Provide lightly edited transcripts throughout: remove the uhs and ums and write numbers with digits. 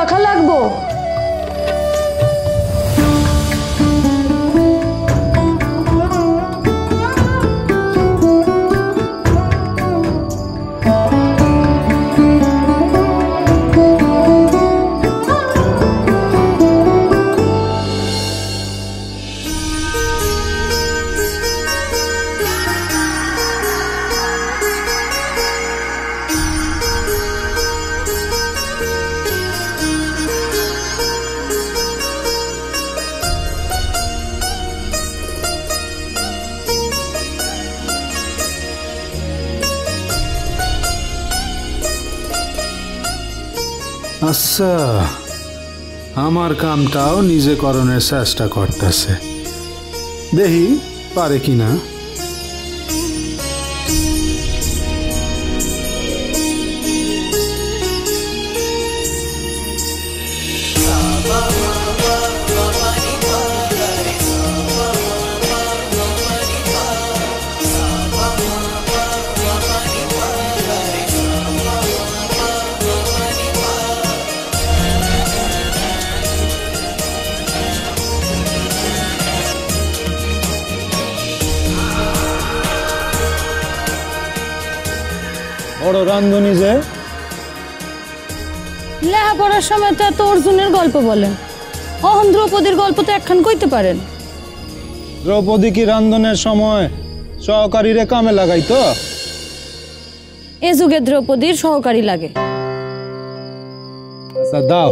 রাখা লাগবো। আচ্ছা, আমার কামটাও নিজে করণের চেষ্টা করতেছে, দেখি পারে কিনা। বড় রান্ধনি যে লেখাপড়ার সময় তো এত অর্জুনের গল্প বলেন, অহন দ্রৌপদীর গল্প তো একখান কইতে পারেন। দ্রৌপদী কি রান্ধনের সময় সহকারীরে কামে লাগাইতো? এ যুগে দ্রৌপদীর সহকারী লাগে। আচ্ছা দাও।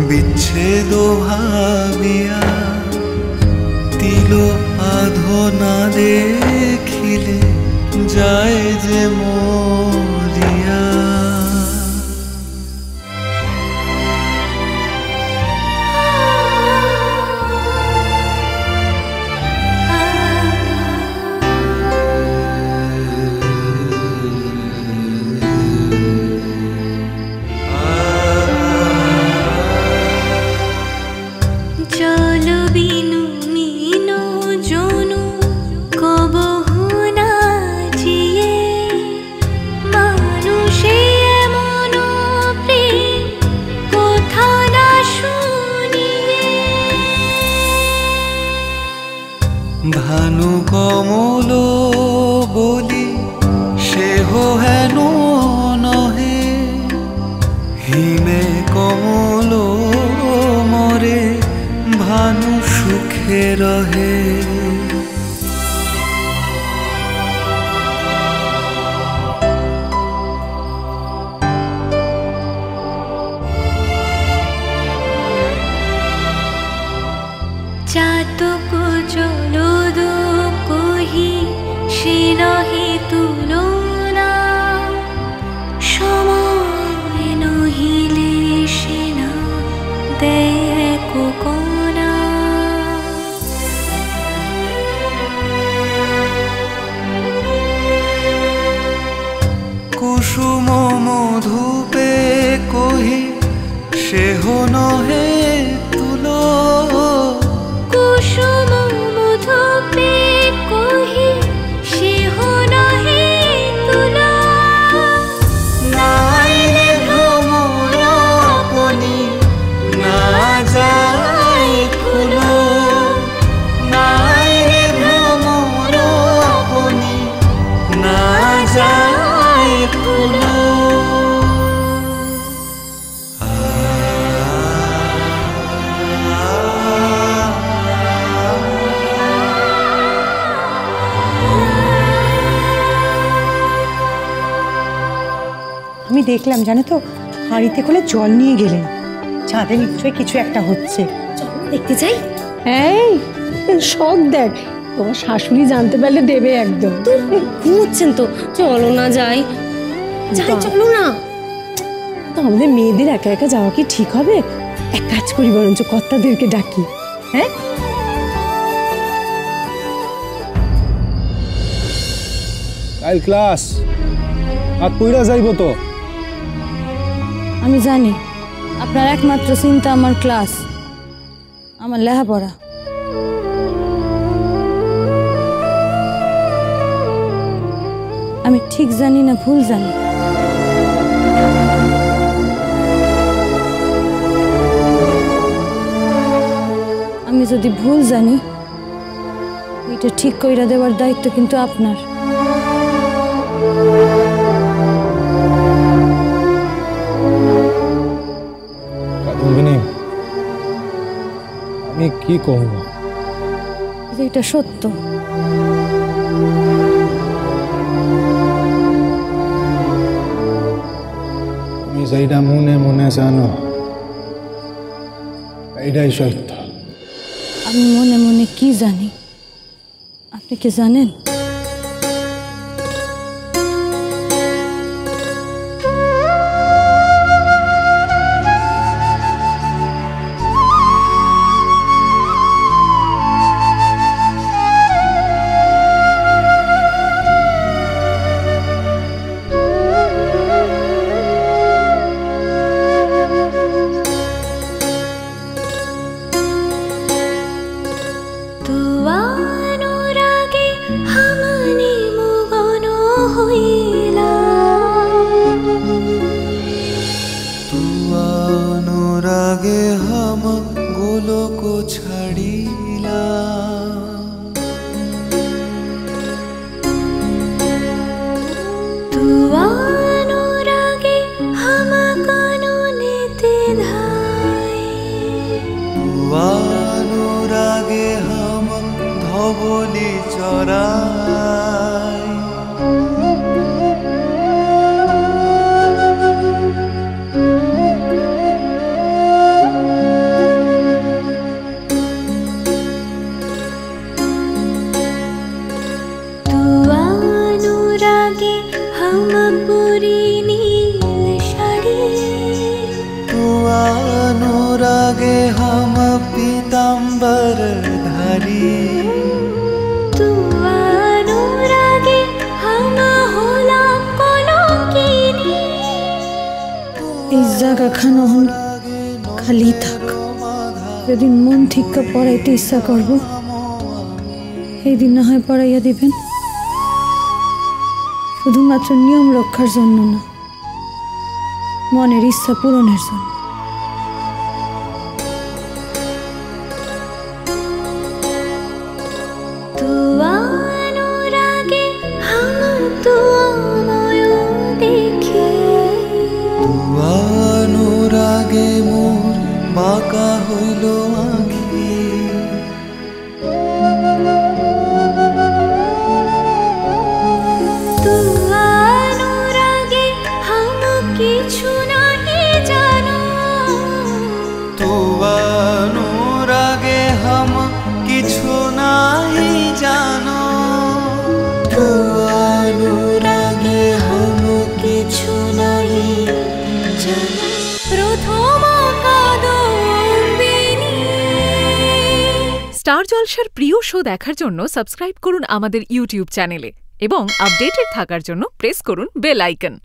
বিচ্ছেদ ভাবিয়া তিল আধো না দেখিলে যায় যে মরিয়া। ভানু কমল বলি সেহ হেন নহে, হিমে কমল মরে ভানু সুখে রহে। চাতক জলদ কহি সে নহে তুলনা, সময় নহিলে সে না দেয় কোকনা। আমি দেখলাম জানো তো, হাঁড়িতে করে জল নিয়ে গেলেন। ছাদে নিশ্চয়ই কিছু একটা হচ্ছে। দেখতে চাই? এই শখ দেখ, তোমার শাশুড়ি জানতে পারলে দেবে একদম। তো ঘুমোচ্ছেন তো, চলো না যাই। যাই, চলো না। তো আমাদের মেয়েদের একা একা যাওয়া কি ঠিক হবে? এক কাজ করি, বরঞ্চ কর্তাদেরকে ডাকি। হ্যাঁ, কাল ক্লাস আর কইরা যাইব তো। আমি জানি আপনার একমাত্র চিন্তা আমার ক্লাস, আমার লেখাপড়া। আমি ঠিক জানি না ভুল জানি। আমি যদি ভুল জানি, এটা ঠিক কইরা দেওয়ার দায়িত্ব কিন্তু আপনার। কাদম্বিনী, আমি কি করব? এটা সত্য। তুমি যেটা মনে মনে জানো এইটাই সত্য। আমি মনে মনে কি জানি আপনি কি জানেন? अनुरागे हम गोलोक छाड़िला तू अनुरागे हम कानूनीते धाय तू अनुरागे हम धवली चराय अनुरागे हम पीताम्बर धारी तू अनुरागे हम हलाम कलंकिनी এই জায়গাখানা খালি থাক। যেদিন মন ঠিক পড়াইতে ইচ্ছা করব, সেই দিন না হয় পড়াইয়া দিবেন। শুধুমাত্র নিয়ম রক্ষার জন্য না, মনের ইচ্ছা পূরণের জন্য। तू अनुरागे हम तुमय देखी तू अनुरागे मोर बाका हইল आँखी तू अनुरागे हम किछु नहीं जानो तू अनुरागे हम किछु नहीं जानो तू अनुरागे हम किछु नहीं जानो प्रथम कादम्बिनी। স্টার জলসার প্রিয় শো দেখার জন্য সাবস্ক্রাইব করুন আমাদের ইউটিউব চ্যানেলে এবং আপডেটেড থাকার জন্য প্রেস করুন বেল আইকন।